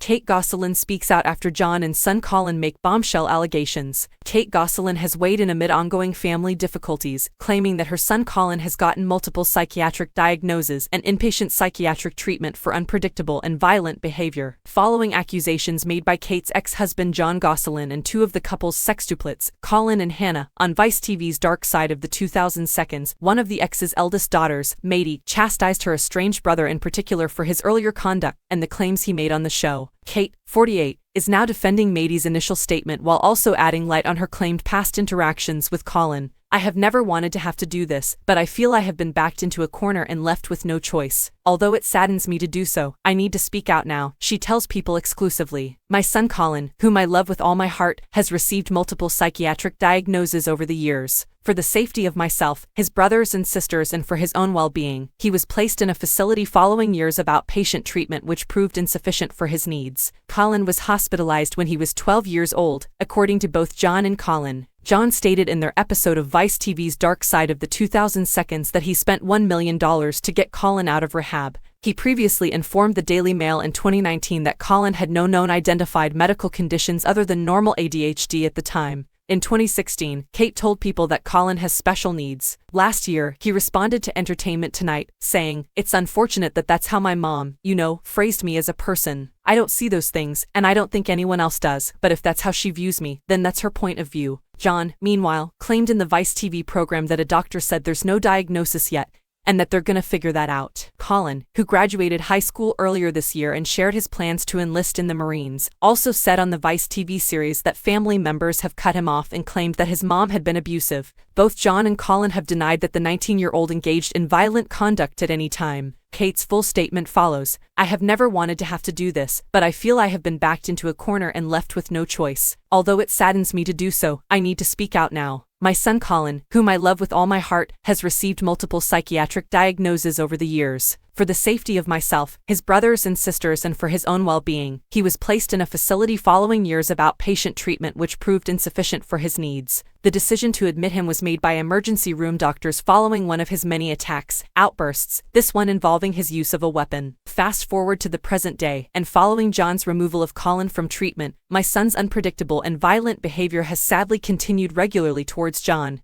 Kate Gosselin speaks out after John and son Colin make bombshell allegations. Kate Gosselin has weighed in amid ongoing family difficulties, claiming that her son Colin has gotten multiple psychiatric diagnoses and inpatient psychiatric treatment for unpredictable and violent behavior. Following accusations made by Kate's ex-husband John Gosselin and two of the couple's sextuplets, Colin and Hannah, on Vice TV's Dark Side of the 2000s, one of the ex's eldest daughters, Maddie, chastised her estranged brother in particular for his earlier conduct and the claims he made on the show. Kate, 48, is now defending Maddie's initial statement while also adding light on her claimed past interactions with Colin. "I have never wanted to have to do this, but I feel I have been backed into a corner and left with no choice. Although it saddens me to do so, I need to speak out now," she tells People exclusively. "My son Colin, whom I love with all my heart, has received multiple psychiatric diagnoses over the years. For the safety of myself, his brothers and sisters, and for his own well-being, he was placed in a facility following years of outpatient treatment which proved insufficient for his needs. Colin was hospitalized when he was 12 years old, according to both John and Colin. John stated in their episode of Vice TV's Dark Side of the 2000s that he spent $1 million to get Colin out of rehab. He previously informed the Daily Mail in 2019 that Colin had no known identified medical conditions other than normal ADHD at the time. In 2016, Kate told People that Colin has special needs. Last year, he responded to Entertainment Tonight, saying, "It's unfortunate that that's how my mom, phrased me as a person. I don't see those things, and I don't think anyone else does, but if that's how she views me, then that's her point of view." John, meanwhile, claimed in the Vice TV program that a doctor said there's no diagnosis yet, and that they're gonna figure that out. Colin, who graduated high school earlier this year and shared his plans to enlist in the Marines, also said on the Vice TV series that family members have cut him off and claimed that his mom had been abusive. Both John and Colin have denied that the 19-year-old engaged in violent conduct at any time. Kate's full statement follows. "I have never wanted to have to do this, but I feel I have been backed into a corner and left with no choice. Although it saddens me to do so, I need to speak out now. My son Colin, whom I love with all my heart, has received multiple psychiatric diagnoses over the years. For the safety of myself, his brothers and sisters, and for his own well-being, he was placed in a facility following years of outpatient treatment which proved insufficient for his needs. The decision to admit him was made by emergency room doctors following one of his many outbursts, this one involving his use of a weapon." Fast forward to the present day, and following John's removal of Colin from treatment, my son's unpredictable and violent behavior has sadly continued regularly towards John,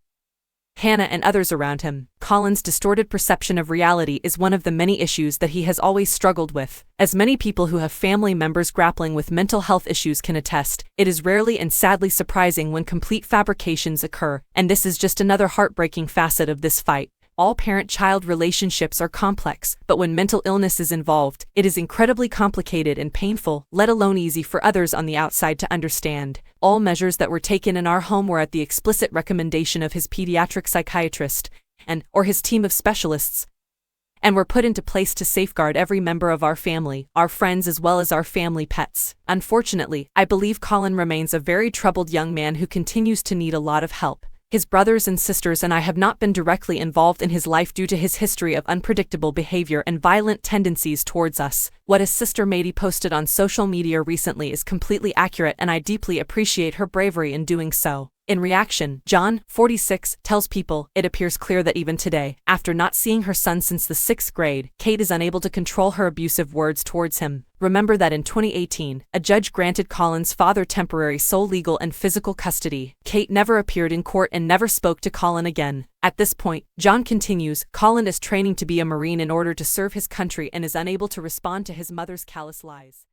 Hannah, and others around him. Colin's distorted perception of reality is one of the many issues that he has always struggled with. As many people who have family members grappling with mental health issues can attest, it is rarely and sadly surprising when complete fabrications occur, and this is just another heartbreaking facet of this fight. All parent-child relationships are complex, but when mental illness is involved, it is incredibly complicated and painful, let alone easy for others on the outside to understand. All measures that were taken in our home were at the explicit recommendation of his pediatric psychiatrist or his team of specialists, and were put into place to safeguard every member of our family, our friends as well as our family pets. Unfortunately, I believe Colin remains a very troubled young man who continues to need a lot of help. His brothers and sisters and I have not been directly involved in his life due to his history of unpredictable behavior and violent tendencies towards us. What his sister Maddie posted on social media recently is completely accurate, and I deeply appreciate her bravery in doing so. In reaction, John, 46, tells People, "It appears clear that even today, after not seeing her son since the 6th grade, Kate is unable to control her abusive words towards him. Remember that in 2018, a judge granted Colin's father temporary sole legal and physical custody. Kate never appeared in court and never spoke to Colin again. At this point," John continues, "Colin is training to be a Marine in order to serve his country and is unable to respond to his mother's callous lies."